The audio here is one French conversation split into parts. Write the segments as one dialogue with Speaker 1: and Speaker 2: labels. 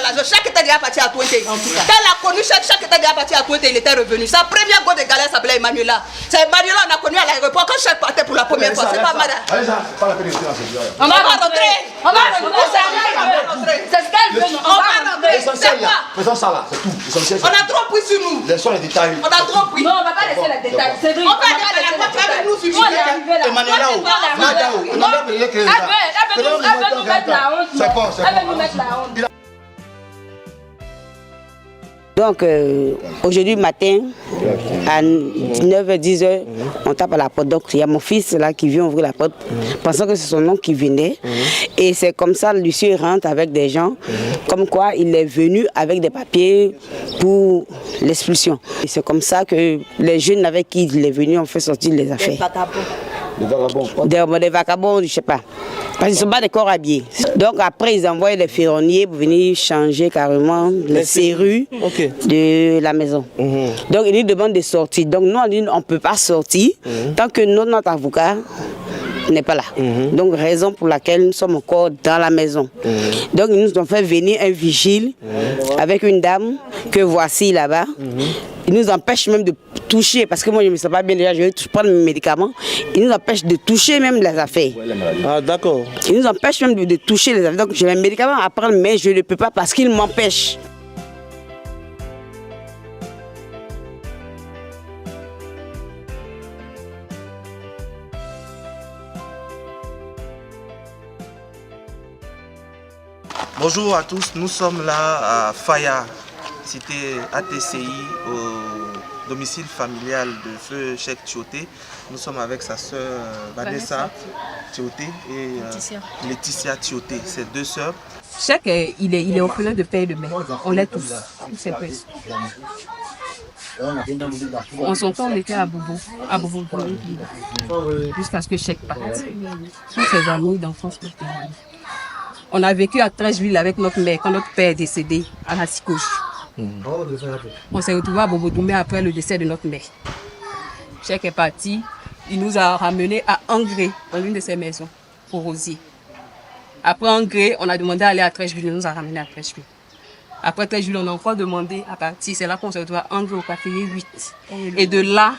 Speaker 1: l'argent. Chaque était déjà parti à Twente. Quand elle a connu, chaque était déjà parti à Twente, il était revenu. Sa première go de galère s'appelait Emmanuela. C'est Emmanuela on a connu à l'aéroport quand chaque partait pour la première fois. C'est pas mal. On va rentrer. On va rentrer. C'est ce qu'elle veut. On va rentrer. C'est quoi?
Speaker 2: Faisons ça là, c'est tout.
Speaker 1: On a trop pris sur nous.
Speaker 2: Laissons les détails.
Speaker 1: On a trop pris.
Speaker 3: Non, on va pas laisser les détails. C'est vrai.
Speaker 1: On va aller à la voiture avec nous sur
Speaker 2: Emmanuela,
Speaker 3: elle veut nous mettre la honte.
Speaker 2: C'est bon, c'est bon.
Speaker 3: Elle veut nous mettre la honte.
Speaker 4: Donc, aujourd'hui matin, à 9h, 10h, on tape à la porte. Donc, il y a mon fils là qui vient ouvrir la porte, pensant que c'est son oncle qui venait. Et c'est comme ça, Lucie rentre avec des gens, comme quoi il est venu avec des papiers pour l'expulsion. Et c'est comme ça que les jeunes avec qui il est venu ont fait sortir les affaires. Des vagabonds, je ne sais pas. Parce qu'ils ne sont pas des corps habillés. Donc après, ils envoient les ferronniers pour venir changer carrément les serrures de la maison. Donc ils nous demandent de sortir. Donc nous, on dit on ne peut pas sortir tant que notre avocat n'est pas là. Donc raison pour laquelle nous sommes encore dans la maison. Donc ils nous ont fait venir un vigile avec une dame que voici là-bas. Ils nous empêchent même de toucher, parce que moi je ne me sens pas bien déjà, je vais prendre mes médicaments. Ils nous empêchent de toucher même les affaires.
Speaker 5: Ah d'accord.
Speaker 4: Ils nous empêchent même de toucher les affaires. Donc j'ai mes médicaments à prendre, mais je ne peux pas parce qu'ils m'empêchent.
Speaker 5: Bonjour à tous, nous sommes là à Faya, cité ATCI, au domicile familial de feu Cheikh Thioté. Nous sommes avec sa sœur Vanessa Thioté et Laetitia Thioté, ses deux sœurs.
Speaker 6: Cheikh, il est orphelin de père et de mère. On l'est tous ses presque. En son temps, on était à Bobo, jusqu'à ce que Cheikh parte. Tous ses amis d'enfance. On a vécu à Trècheville avec notre mère quand notre père est décédé à la psychose. On s'est retrouvés à Bobo-Doumbé après le décès de notre mère. Cheikh est parti, il nous a ramenés à Angré, dans l'une de ses maisons, pour Rosier. Après Angré, on a demandé à aller à Trècheville, il nous a ramenés à Trècheville. Après Trècheville, on a encore demandé à partir, c'est là qu'on s'est retrouvés à Angré au café 8. Et de là,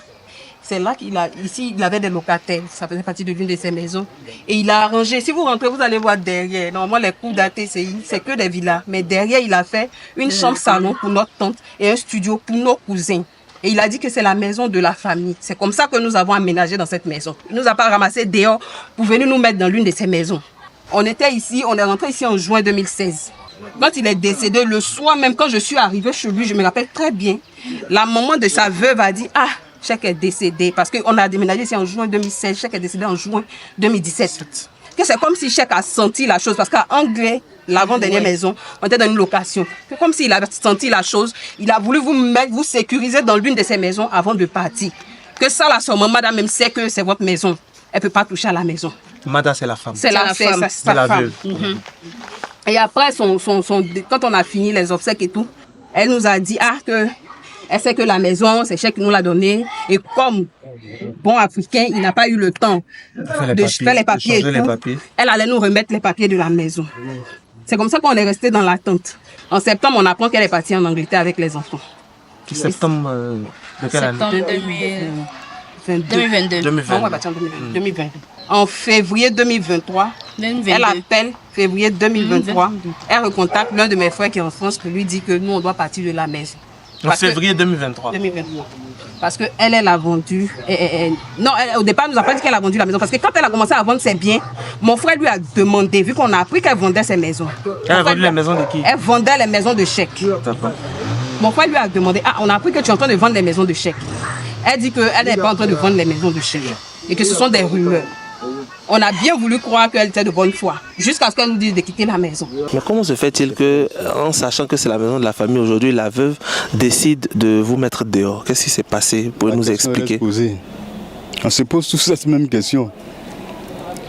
Speaker 6: c'est là qu'il a, ici, il avait des locataires, ça faisait partie de l'une de ses maisons. Et il a arrangé, si vous rentrez, vous allez voir derrière. Normalement, les cours d'ATCI, c'est que des villas. Mais derrière, il a fait une chambre-salon pour notre tante et un studio pour nos cousins. Et il a dit que c'est la maison de la famille. C'est comme ça que nous avons aménagé dans cette maison. Il ne nous a pas ramassé dehors pour venir nous mettre dans l'une de ces maisons. On était ici, on est rentré ici en juin 2016. Quand il est décédé, le soir même, quand je suis arrivée chez lui, je me rappelle très bien, la maman de sa veuve a dit « Ah, Cheikh est décédé, parce qu'on a déménagé ici en juin 2016, Cheikh est décédé en juin 2017. Que c'est comme si Cheikh a senti la chose, parce qu'à Anglais, l'avant-dernière maison, on était dans une location. C'est comme s'il a senti la chose, il a voulu vous mettre, vous sécuriser dans l'une de ces maisons avant de partir. Que ça, la soeur, madame même sait que c'est votre maison. Elle ne peut pas toucher à la maison.
Speaker 5: Madame, c'est la femme.
Speaker 6: C'est la femme.
Speaker 5: C'est la veuve.
Speaker 6: Et après, quand on a fini les obsèques et tout, elle nous a dit, elle sait que la maison, c'est Cheikh qui nous l'a donnée. Et comme bon africain, il n'a pas eu le temps de faire les papiers et tout. Elle allait nous remettre les papiers de la maison. C'est comme ça qu'on est resté dans l'attente. En septembre, on apprend qu'elle est partie en Angleterre avec les enfants.
Speaker 5: Septembre de quelle année?
Speaker 3: Septembre 2022.
Speaker 6: 2020. En février 2023, elle appelle février 2023. Elle recontacte l'un de mes frères qui est en France qui lui dit que nous, on doit partir de la maison.
Speaker 5: En février 2023.
Speaker 6: Parce qu'elle a vendu. Non, au départ, elle nous a pas dit qu'elle a vendu la maison. Parce que quand elle a commencé à vendre ses biens, mon frère lui a demandé, vu qu'on a appris qu'elle vendait ses maisons.
Speaker 5: Elle a vendu les maisons de qui?
Speaker 6: Elle vendait les maisons de Cheikh. Mon frère lui a demandé, on a appris que tu es en train de vendre les maisons de Cheikh. Elle dit qu'elle n'est pas en train de vendre les maisons de Cheikh. Et que ce sont des rumeurs. On a bien voulu croire qu'elle était de bonne foi, jusqu'à ce qu'elle nous dise de quitter la maison.
Speaker 5: Mais comment se fait-il que, en sachant que c'est la maison de la famille aujourd'hui, la veuve décide de vous mettre dehors? Qu'est-ce qui s'est passé? Vous pouvez nous expliquer?
Speaker 7: On se pose tous cette même question.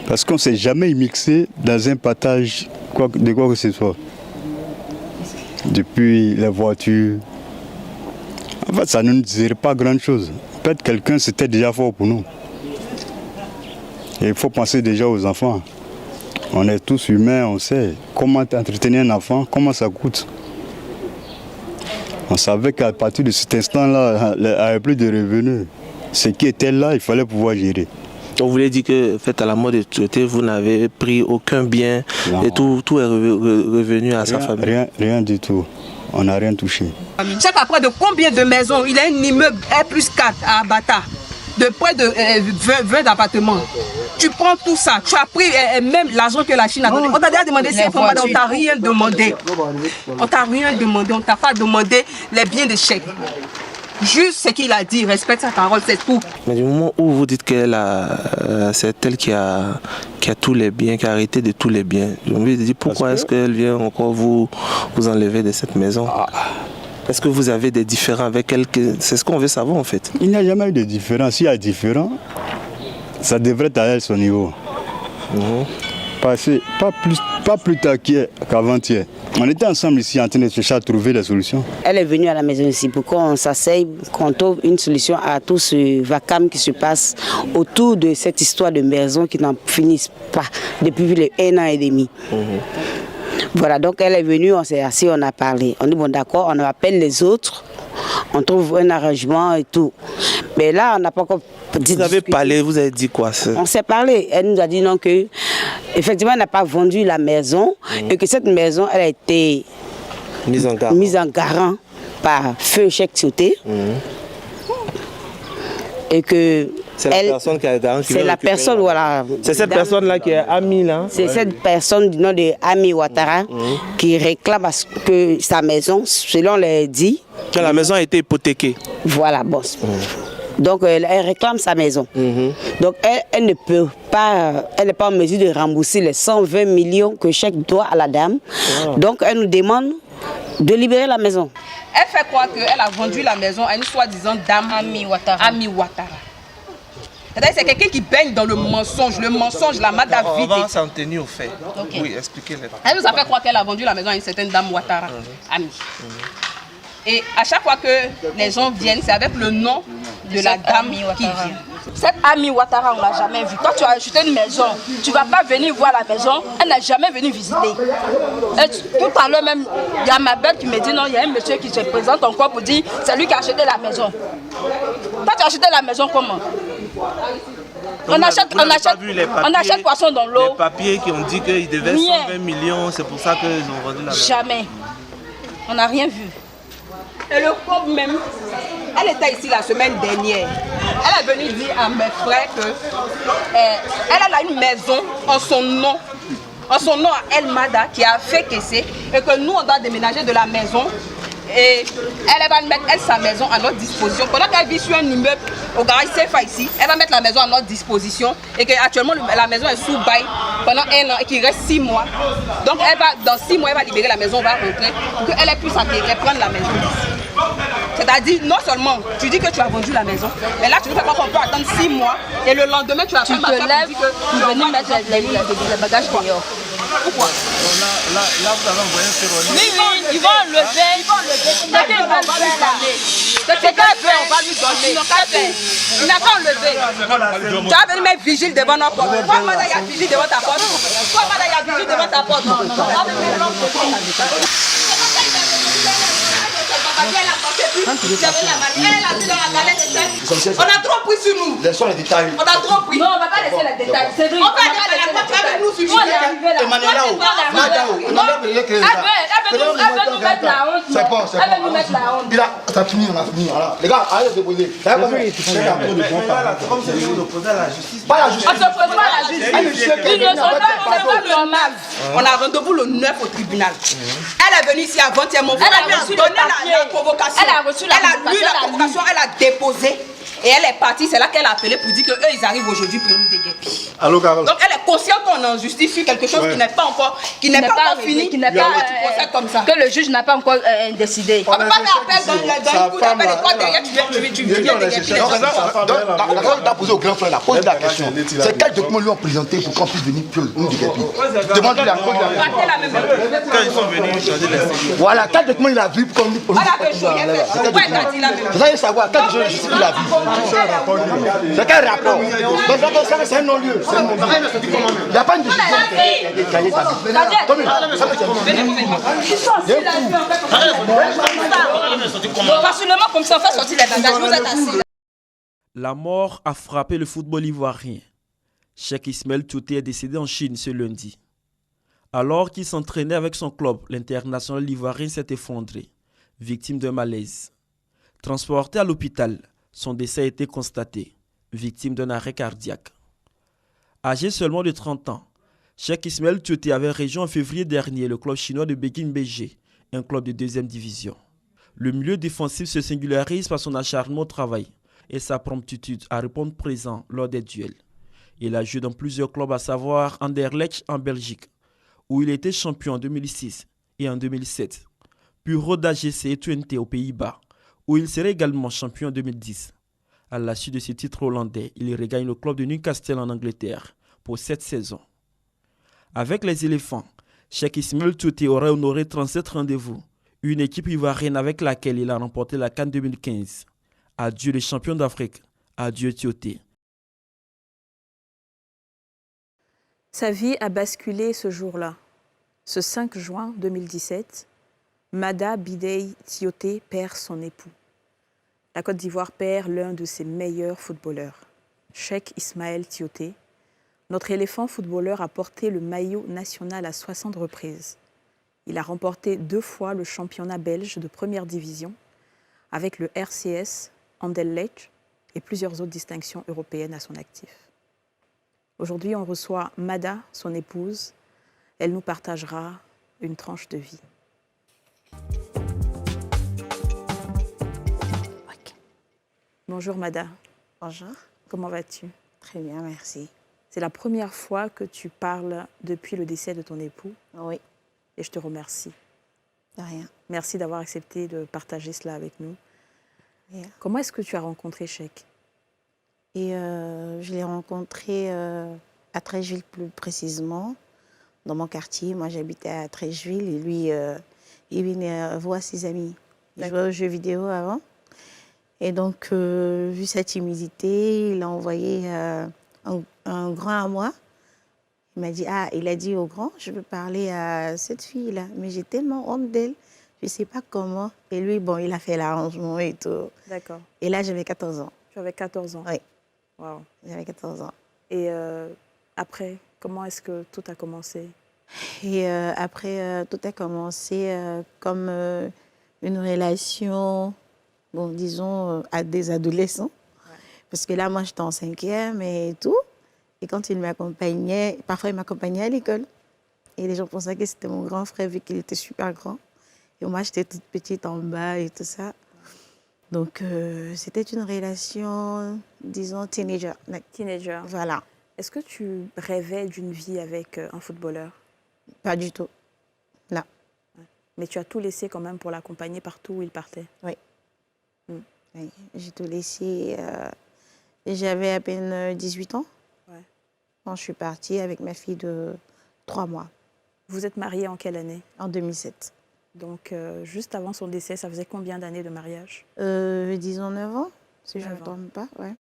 Speaker 7: Parce qu'on ne s'est jamais immixé dans un partage de quoi que ce soit. Depuis les voitures. En fait, ça ne nous dirait pas grand-chose. Peut-être quelqu'un, c'était déjà fort pour nous. Et il faut penser déjà aux enfants. On est tous humains, on sait comment entretenir un enfant, comment ça coûte. On savait qu'à partir de cet instant-là, il n'y avait plus de revenus. Ce qui était là, il fallait pouvoir gérer.
Speaker 5: On voulait dire que, fait, à la mort de Tioté, vous n'avez pris aucun bien et tout est revenu à sa famille.
Speaker 7: Rien du tout. On n'a rien touché.
Speaker 6: Chaque après de combien de maisons? Il a un immeuble R+4 à Abata, de près de 20 appartements. Tu prends tout ça, tu as pris même l'argent que la Chine a donné. On t'a déjà demandé si on t'a rien demandé. On t'a rien demandé, on t'a pas demandé les biens de chèque. Juste ce qu'il a dit, respecte sa parole, c'est tout.
Speaker 5: Mais du moment où vous dites qu'elle c'est elle qui a tous les biens, qui a arrêté de tous les biens, j'ai envie de dire pourquoi est-ce qu'elle vient encore vous enlever de cette maison? Est-ce que vous avez des différends avec elle? C'est ce qu'on veut savoir en fait.
Speaker 7: Il n'y a jamais eu de différent. S'il y a différent, ça devrait être à elle son niveau. Pas plus tard qu'avant-hier. On était ensemble ici en train de chercher à trouver des solutions. Elle est venue à la maison ici pour qu'on s'asseye, qu'on trouve une solution à tout ce vacarme qui se passe autour de cette histoire de maison qui n'en finissent pas depuis les 1 an et demi. Voilà, donc elle est venue, on s'est assis, on a parlé. On dit bon d'accord, on appelle les autres, on trouve un arrangement et tout. Mais là, on n'a pas encore dit.
Speaker 5: Vous avez parlé, vous avez dit quoi?
Speaker 7: On s'est parlé. Elle nous a dit non que effectivement elle n'a pas vendu la maison et que cette maison elle a été mise en garant par Feu Cheikh Tioté. Et que
Speaker 5: c'est la personne qui a garanti.
Speaker 7: C'est la personne, voilà.
Speaker 5: C'est cette personne-là qui est Ami, là.
Speaker 7: C'est cette personne du nom de Ami Ouattara qui réclame que sa maison, selon les dits.
Speaker 5: Que la maison a été hypothéquée.
Speaker 7: Voilà, boss. Donc elle réclame sa maison. Donc elle ne peut pas, elle n'est pas en mesure de rembourser les 120 millions que Cheikh doit à la dame. Donc elle nous demande de libérer la maison.
Speaker 6: Elle fait croire qu'elle a vendu la maison à une soi-disant dame Ami Ouattara. C'est quelqu'un qui baigne dans le mensonge, la mada vide.
Speaker 5: On va s'en tenir au fait. Oui, expliquez-le.
Speaker 6: Elle nous a fait croire qu'elle a vendu la maison à une certaine dame Ouattara, Ami. Et à chaque fois que les gens viennent, c'est avec le nom de la dame qui vient. Cette Ami Ouattara, on ne l'a jamais vue. Quand tu as acheté une maison, tu ne vas pas venir voir la maison, elle n'a jamais venu visiter. Et tout à l'heure même, il y a ma belle qui me dit non, il y a un monsieur qui se présente encore pour dire c'est lui qui a acheté la maison. Toi, tu as acheté la maison comment? On achète poisson dans l'eau.
Speaker 5: Les papiers qui ont dit qu'ils devaient 120 millions, c'est pour ça qu'ils ont vendu la maison.
Speaker 6: Jamais. On n'a rien vu. Et le pauvre même, elle était ici la semaine dernière. Elle est venue dire à mes frères qu'elle a une maison en son nom à El Mada qui a fait caisser et que nous on doit déménager de la maison. Et elle va mettre sa maison à notre disposition. Pendant qu'elle vit sur un immeuble au garage CFA ici, elle va mettre la maison à notre disposition et qu'actuellement la maison est sous bail pendant 1 an et qu'il reste 6 mois. Donc dans 6 mois, elle va libérer la maison, on va rentrer pour qu'elle puisse acquérir, prendre la maison ici. C'est-à-dire, non seulement tu dis que tu as vendu la maison, mais là tu ne fais pas qu'on peut attendre 6 mois et le lendemain tu appelles ma soeur et dis que tu vas venir mettre les bagages dehors. Pourquoi?
Speaker 5: Là, vous avez envoyé un ferronnier.
Speaker 3: Oui, ils vont enlever. C'est qu'ils vont enlever là.
Speaker 6: C'est ce qu'elle fait, on va lui donner. Il n'a pas enlevé. Tu vas venir mettre vigile devant notre porte. Pourquoi madame, il y a vigile devant ta porte? Pourquoi madame, il y a vigile devant ta porte? On a trop pris sur nous.
Speaker 2: Laissons les détails.
Speaker 6: On a trop pris.
Speaker 3: Non, on ne va pas laisser les détails. C'est vrai.
Speaker 6: On va laisser les détails.
Speaker 3: Elle veut nous mettre la honte.
Speaker 2: C'est bon, c'est bon.
Speaker 3: Elle veut nous mettre la honte.
Speaker 2: Ça finit, on a fini. Voilà. Les gars, allez déposer.
Speaker 5: Comme c'est vous d'opposer à la justice.
Speaker 2: Pas la justice.
Speaker 3: On ne s'oppose pas à la justice. Ils ne sont pas normal.
Speaker 6: On a rendez-vous le 9 au tribunal. Elle est venue ici avant-hier. Mon frère a reçu la convocation. Elle a reçu la convocation. Elle a lu la convocation, elle a déposé. Et elle est partie, c'est là qu'elle a appelé pour dire qu'eux, ils arrivent aujourd'hui pour nous déguerpir.
Speaker 2: Allô, Carole.
Speaker 6: Donc elle est consciente qu'on est en justice sur quelque chose qui n'est pas encore, fini,
Speaker 3: qui n'est pas
Speaker 6: comme ça.
Speaker 3: que le juge n'a pas encore décidé.
Speaker 6: On ne peut pas faire appel dans le coup d'appel et toi derrière tu viens déguerpir.
Speaker 2: La Carole t'a posé au grand frère, pose la question. C'est quel document lui ont présenté pour qu'on puisse venir nous déguerpir? Demande-lui la cause.
Speaker 5: Quand ils sont venus changer les séries.
Speaker 2: Voilà, quel document il a vu pour qu'on lui pose la question?
Speaker 6: Pourquoi elle a dit la même chose?
Speaker 2: Vous allez savoir, quel document il a vu. C'est quel rapport? C'est un non-lieu. Il n'y a pas une décision.
Speaker 1: Facilement comme ça, on fait sortir les bagages. Vous êtes assis.
Speaker 8: La mort a frappé le football ivoirien. Cheikh Ismaël Tioté est décédé en Chine ce lundi. Alors qu'il s'entraînait avec son club, l'international ivoirien s'est effondré, victime d'un malaise. Transporté à l'hôpital, son décès a été constaté, victime d'un arrêt cardiaque. Âgé seulement de 30 ans, Cheikh Ismaël Tioté avait rejoint en février dernier le club chinois de Beijing BG, un club de 2e division. Le milieu défensif se singularise par son acharnement au travail et sa promptitude à répondre présent lors des duels. Il a joué dans plusieurs clubs, à savoir Anderlecht en Belgique, où il était champion en 2006 et en 2007, puis Roda GC et Twente aux Pays-Bas, où il serait également champion en 2010. À la suite de ce titre hollandais, il regagne le club de Newcastle en Angleterre pour 7 saisons. Avec les éléphants, Cheikh Ismaël Tioté aurait honoré 37 rendez-vous, une équipe ivoirienne avec laquelle il a remporté la CAN 2015. Adieu les champions d'Afrique, adieu Tioté.
Speaker 9: Sa vie a basculé ce jour-là. Ce 5 juin 2017, Mada Bidei Tioté perd son époux. La Côte d'Ivoire perd l'un de ses meilleurs footballeurs, Cheikh Ismaël Tioté. Notre éléphant footballeur a porté le maillot national à 60 reprises. Il a remporté 2 fois le championnat belge de première division avec le RCS, Anderlecht et plusieurs autres distinctions européennes à son actif. Aujourd'hui, on reçoit Mada, son épouse. Elle nous partagera une tranche de vie. Okay. Bonjour Mada.
Speaker 10: Bonjour.
Speaker 9: Comment vas-tu?
Speaker 10: Très bien, merci.
Speaker 9: C'est la première fois que tu parles depuis le décès de ton époux.
Speaker 10: Oui.
Speaker 9: Et je te remercie.
Speaker 10: De rien.
Speaker 9: Merci d'avoir accepté de partager cela avec nous.
Speaker 10: Rien.
Speaker 9: Comment est-ce que tu as rencontré Cheikh?
Speaker 10: Et je l'ai rencontré à Treichville plus précisément, dans mon quartier. Moi, j'habitais à Treichville et lui, il venait voir ses amis. Il jouait aux jeux vidéo avant. Et donc, vu sa timidité, il a envoyé un grand à moi. Il m'a dit, il a dit au grand, je veux parler à cette fille-là. Mais j'ai tellement honte d'elle, je ne sais pas comment. Et lui, bon, il a fait l'arrangement et tout.
Speaker 9: D'accord.
Speaker 10: Et là, j'avais 14 ans.
Speaker 9: Tu avais 14 ans?
Speaker 10: Oui.
Speaker 9: Wow.
Speaker 10: J'avais 14 ans.
Speaker 9: Et après, comment est-ce que tout a commencé?
Speaker 10: Et après, tout a commencé comme une relation, bon, disons, à des adolescents. Ouais. Parce que là, moi, j'étais en 5e et tout. Et quand il m'accompagnait, parfois il m'accompagnait à l'école. Et les gens pensaient que c'était mon grand frère vu qu'il était super grand. Et moi, j'étais toute petite en bas et tout ça. Donc, c'était une relation, disons, teenager.
Speaker 9: Teenager.
Speaker 10: Voilà.
Speaker 9: Est-ce que tu rêvais d'une vie avec un footballeur?
Speaker 10: Pas du tout. Non.
Speaker 9: Mais tu as tout laissé quand même pour l'accompagner partout où il partait?
Speaker 10: Oui. Oui. J'ai tout laissé. J'avais à peine 18 ans.
Speaker 9: Ouais.
Speaker 10: Quand je suis partie avec ma fille de 3 mois.
Speaker 9: Vous êtes mariés en quelle année?
Speaker 10: En 2007.
Speaker 9: Donc, juste avant son décès, ça faisait combien d'années de mariage?
Speaker 10: Disons 9 ans, si je ne me trompe pas. Ouais.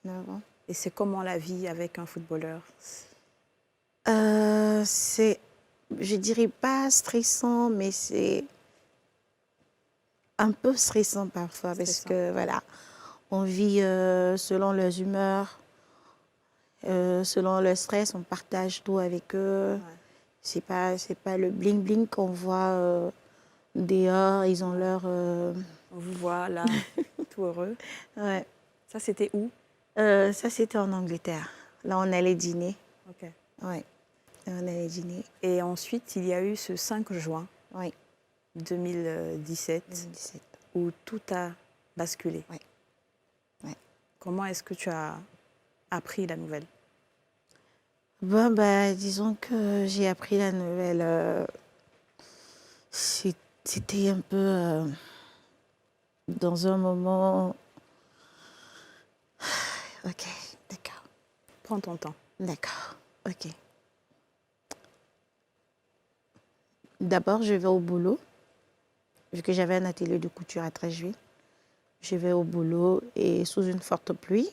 Speaker 10: 9 ans.
Speaker 9: Et c'est comment la vie avec un footballeur?
Speaker 10: C'est, je dirais pas stressant, mais c'est un peu stressant parfois parce que voilà, on vit selon leurs humeurs, selon leur stress, on partage tout avec eux. Ouais. C'est pas le bling bling qu'on voit dehors. Ils ont leur. On
Speaker 9: vous voit là, tout heureux.
Speaker 10: Ouais.
Speaker 9: Ça c'était où?
Speaker 10: Ça c'était en Angleterre. Là on allait dîner.
Speaker 9: Ok.
Speaker 10: Ouais. On allait dîner.
Speaker 9: Et ensuite il y a eu ce 5 juin.
Speaker 10: Oui.
Speaker 9: 2017, où tout a basculé.
Speaker 10: Oui. Oui.
Speaker 9: Comment est-ce que tu as appris la nouvelle?
Speaker 10: Bon, disons que j'ai appris la nouvelle. C'était un peu dans un moment. Ok, d'accord.
Speaker 9: Prends ton temps.
Speaker 10: D'accord, ok. D'abord, je vais au boulot. Vu que j'avais un atelier de couture à Treichville, je vais au boulot et sous une forte pluie.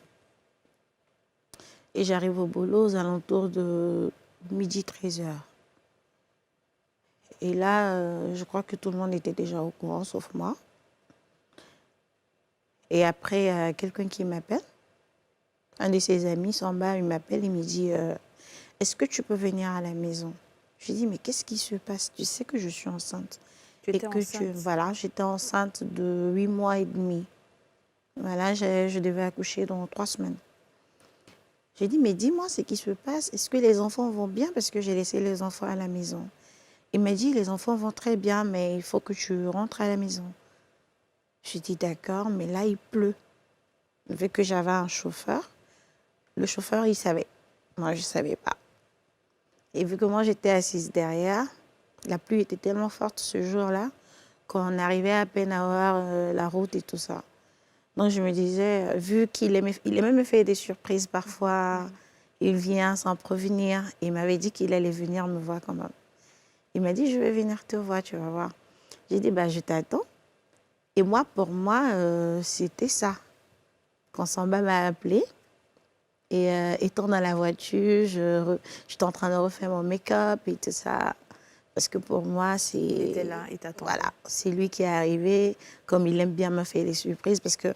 Speaker 10: Et j'arrive au boulot aux alentours de midi 13h. Et là, je crois que tout le monde était déjà au courant, sauf moi. Et après, quelqu'un qui m'appelle, un de ses amis, Samba, il m'appelle, il me dit « Est-ce que tu peux venir à la maison ?» Je lui dis « Mais qu'est-ce qui se passe? Tu sais que je suis enceinte. »
Speaker 9: Tu étais enceinte?
Speaker 10: Voilà, j'étais enceinte de 8 mois et demi. Voilà, je devais accoucher dans 3 semaines. J'ai dit, mais dis-moi ce qui se passe. Est-ce que les enfants vont bien? Parce que j'ai laissé les enfants à la maison. Il m'a dit, les enfants vont très bien, mais il faut que tu rentres à la maison. J'ai dit, d'accord, mais là, il pleut. Vu que j'avais un chauffeur, le chauffeur, il savait. Moi, je ne savais pas. Et vu que moi, j'étais assise derrière, la pluie était tellement forte ce jour-là qu'on arrivait à peine à voir la route et tout ça. Donc, je me disais, vu qu'il aimait me faire des surprises parfois, il vient sans prévenir. Il m'avait dit qu'il allait venir me voir quand même. Il m'a dit, je vais venir te voir, tu vas voir. J'ai dit, je t'attends. Et moi, pour moi, c'était ça. Quand Samba m'a appelé, et étant dans la voiture, j'étais en train de refaire mon make-up et tout ça. Parce que pour moi, c'est...
Speaker 9: Il était là, il t'attendait.
Speaker 10: Voilà, c'est lui qui est arrivé, comme il aime bien me faire des surprises, parce que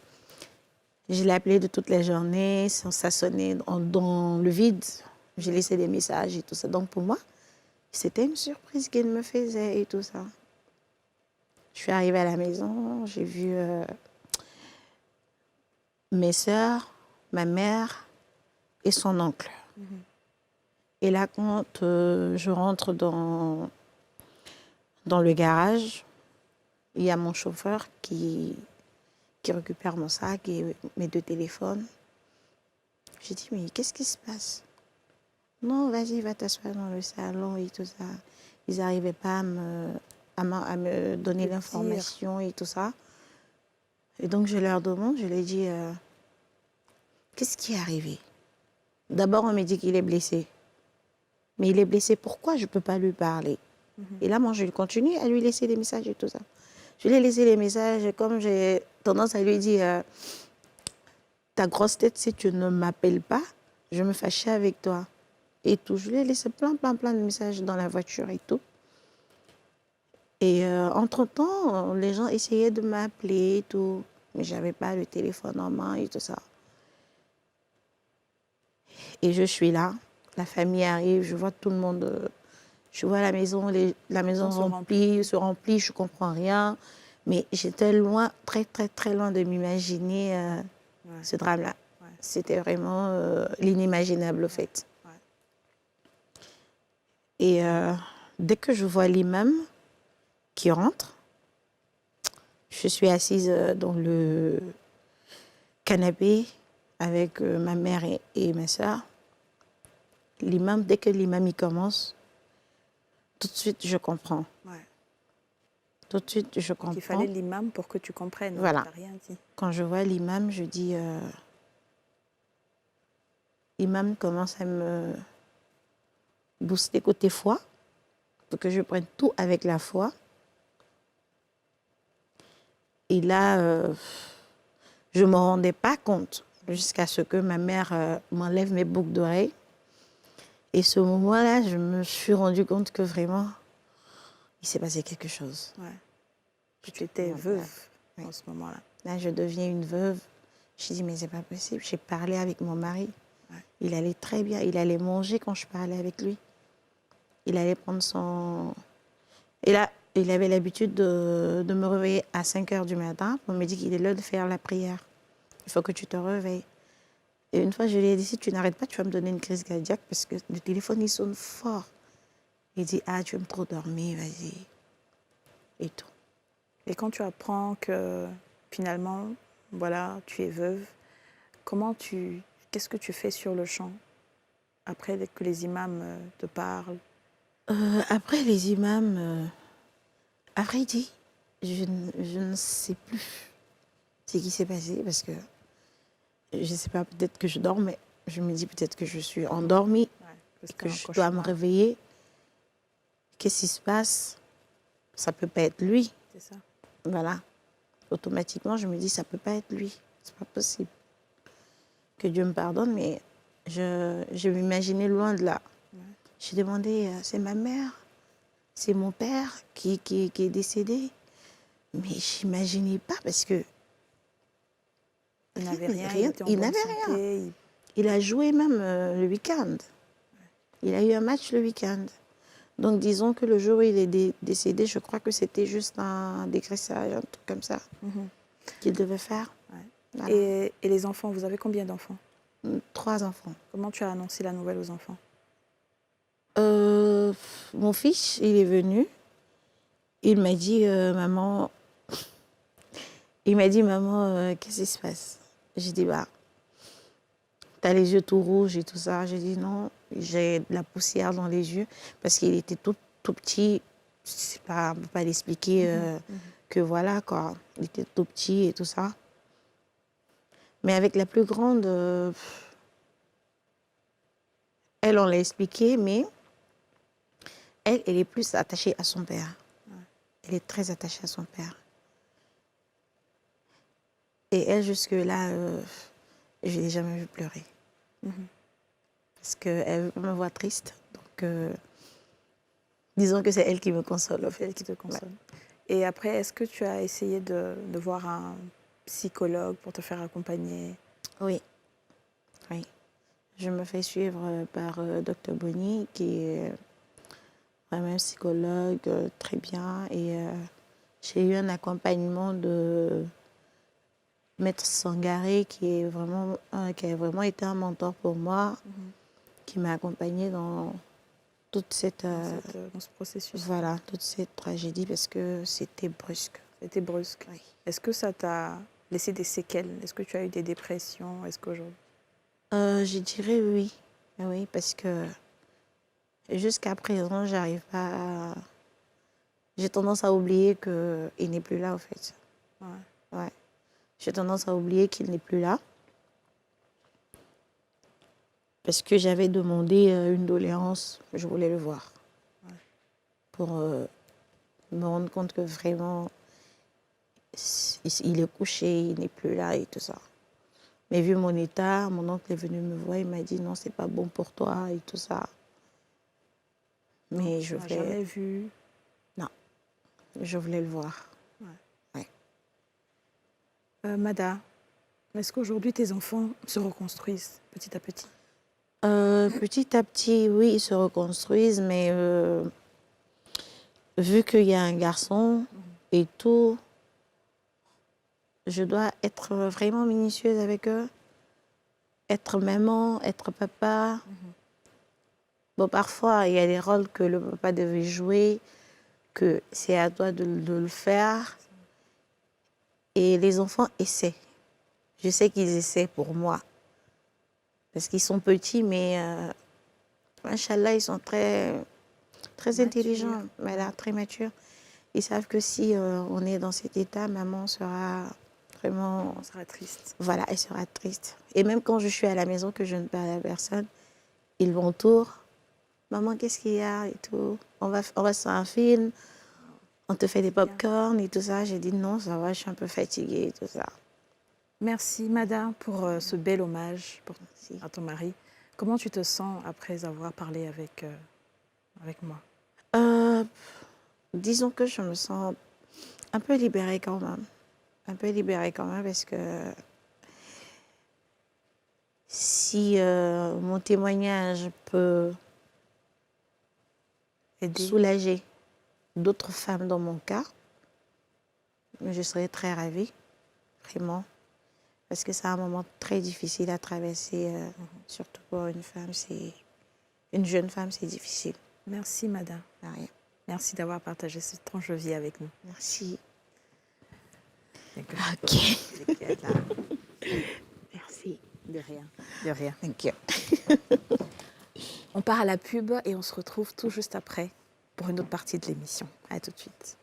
Speaker 10: je l'ai appelé de toutes les journées, ça sonnait dans le vide. J'ai laissé des messages et tout ça. Donc pour moi, c'était une surprise qu'il me faisait et tout ça. Je suis arrivée à la maison, j'ai vu mes sœurs, ma mère et son oncle. Et là, quand je rentre dans le garage, il y a mon chauffeur qui récupère mon sac et mes 2 téléphones. J'ai dit, mais qu'est-ce qui se passe? Non, vas-y, va t'asseoir dans le salon et tout ça. Ils n'arrivaient pas à me donner l'information et tout ça. Et donc, je leur demande, je leur dis, qu'est-ce qui est arrivé? D'abord, on me dit qu'il est blessé. Mais il est blessé, pourquoi je ne peux pas lui parler? Et là, moi, je continue à lui laisser des messages et tout ça. Je lui ai laissé les messages, comme j'ai tendance à lui dire, ta grosse tête, si tu ne m'appelles pas, je me fâchais avec toi. Et tout. Je lui ai laissé plein de messages dans la voiture et tout. Et entre-temps, les gens essayaient de m'appeler et tout. Mais je n'avais pas le téléphone en main et tout ça. Et je suis là. La famille arrive, je vois tout le monde. Je vois la maison se remplit, je ne comprends rien. Mais j'étais loin, très, très, très loin de m'imaginer ce drame-là. Ouais. C'était vraiment l'inimaginable, au fait. Ouais. Et dès que je vois l'imam qui rentre, je suis assise dans le canapé avec ma mère et ma soeur. L'imam, dès que l'imam y commence, tout de suite, je comprends. Ouais. Tout de suite, je comprends.
Speaker 9: Il fallait l'imam pour que tu comprennes.
Speaker 10: Voilà.
Speaker 9: Tu n'as rien dit.
Speaker 10: Quand je vois l'imam, je dis... l'imam commence à me booster côté foi, pour que je prenne tout avec la foi. Et là, je ne me rendais pas compte. jusqu'à ce que ma mère m'enlève mes boucles d'oreilles. Et ce moment-là, je me suis rendu compte que vraiment, il s'est passé quelque chose.
Speaker 9: Ouais. Tu étais veuve en ce moment-là.
Speaker 10: Là, je deviens une veuve. Je dit, mais c'est pas possible. J'ai parlé avec mon mari. Ouais. Il allait très bien. Il allait manger quand je parlais avec lui. Il allait prendre son... Et là, il avait l'habitude de me réveiller à 5 h du matin pour me dire qu'il est l'heure de faire la prière. Il faut que tu te réveilles. Et une fois, je lui ai dit, si tu n'arrêtes pas, tu vas me donner une crise cardiaque parce que le téléphone, il sonne fort. Il dit, ah, tu aimes trop dormir, vas-y. Et tout.
Speaker 9: Et quand tu apprends que finalement, voilà, tu es veuve, qu'est-ce que tu fais sur le champ après que les imams te parlent?
Speaker 10: Après les imams, à vrai dire, je ne sais plus ce qui s'est passé parce que je ne sais pas, peut-être que je dors, mais je me dis peut-être que je suis endormie, que je dois me réveiller. Qu'est-ce qui se passe? Ça ne peut pas être lui.
Speaker 9: C'est ça.
Speaker 10: Voilà. Automatiquement, je me dis, ça ne peut pas être lui. C'est pas possible. Que Dieu me pardonne, mais je m'imaginais loin de là. Ouais. J'ai demandé, c'est ma mère, c'est mon père qui est décédé. Mais je n'imaginais pas parce que...
Speaker 9: Il n'avait rien.
Speaker 10: Il n'avait rien. Il a joué même le week-end. Ouais. Il a eu un match le week-end. Donc, disons que le jour où il est décédé, je crois que c'était juste un dégraissage, un truc comme ça, qu'il devait faire.
Speaker 9: Ouais. Voilà. Et les enfants, vous avez combien d'enfants?
Speaker 10: 3 enfants.
Speaker 9: Comment tu as annoncé la nouvelle aux enfants?
Speaker 10: Mon fils, il est venu. Il m'a dit, maman... Il m'a dit, maman, qu'est-ce qui se passe? J'ai dit, bah, t'as les yeux tout rouges et tout ça. J'ai dit, non, j'ai de la poussière dans les yeux parce qu'il était tout petit. On ne peut pas l'expliquer que voilà, quoi. Il était tout petit et tout ça. Mais avec la plus grande, elle, on l'a expliqué, mais elle est plus attachée à son père. Ouais. Elle est très attachée à son père. Et elle, jusque-là, je ne l'ai jamais vue pleurer. Parce qu'elle me voit triste. Donc, disons que c'est elle qui me console.
Speaker 9: C'est elle qui te console. Ouais. Et après, est-ce que tu as essayé de voir un psychologue pour te faire accompagner?
Speaker 10: Oui. Oui. Je me fais suivre par Dr Bonny, qui est vraiment un psychologue très bien. Et j'ai eu un accompagnement de Maître Sangaré, qui a vraiment été un mentor pour moi, qui m'a accompagnée dans toute dans ce processus. Voilà, toute cette tragédie, parce que c'était brusque.
Speaker 9: C'était brusque.
Speaker 10: Oui.
Speaker 9: Est-ce que ça t'a laissé des séquelles? Est-ce que tu as eu des dépressions? Est-ce qu'aujourd'hui...
Speaker 10: Je dirais oui. Oui, parce que jusqu'à présent, j'arrive pas à... J'ai tendance à oublier qu'il n'est plus là, en fait. Ouais. Ouais. J'ai tendance à oublier qu'il n'est plus là. Parce que j'avais demandé une doléance, je voulais le voir. Ouais. Pour me rendre compte que vraiment, il est couché, il n'est plus là et tout ça. Mais vu mon état, mon oncle est venu me voir, il m'a dit non, c'est pas bon pour toi et tout ça. Mais je voulais...
Speaker 9: jamais vu?
Speaker 10: Non, je voulais le voir. Ouais. Ouais.
Speaker 9: Mada, est-ce qu'aujourd'hui tes enfants se reconstruisent petit à petit?
Speaker 10: Petit à petit, oui, ils se reconstruisent, mais vu qu'il y a un garçon et tout, je dois être vraiment minutieuse avec eux, être maman, être papa. Bon, parfois, il y a des rôles que le papa devait jouer, que c'est à toi de le faire. Et les enfants essaient. Je sais qu'ils essaient pour moi. Parce qu'ils sont petits, mais machallah, ils sont très intelligents, voilà, très matures. Ils savent que si on est dans cet état, maman sera vraiment...
Speaker 9: On sera triste.
Speaker 10: Voilà, elle sera triste. Et même quand je suis à la maison, que je ne parle à personne, ils m'entourent. Maman, qu'est-ce qu'il y a et tout. On va sur un film, on te fait des pop-corn et tout ça. J'ai dit non, ça va, je suis un peu fatiguée et tout ça.
Speaker 9: Merci, madame, pour ce bel hommage à ton mari. Comment tu te sens après avoir parlé avec moi?
Speaker 10: Disons que je me sens un peu libérée quand même. Un peu libérée quand même parce que si mon témoignage peut soulager d'autres femmes dans mon cas, je serais très ravie, vraiment. Parce que c'est un moment très difficile à traverser, surtout pour une femme. Une jeune femme, c'est difficile.
Speaker 9: Merci, madame.
Speaker 10: De rien.
Speaker 9: Merci d'avoir partagé cette tranche de vie avec nous.
Speaker 10: Merci.
Speaker 9: Ok.
Speaker 10: Merci.
Speaker 9: De rien. De rien.
Speaker 10: Thank you.
Speaker 9: On part à la pub et on se retrouve tout juste après pour une autre partie de l'émission. À tout de suite.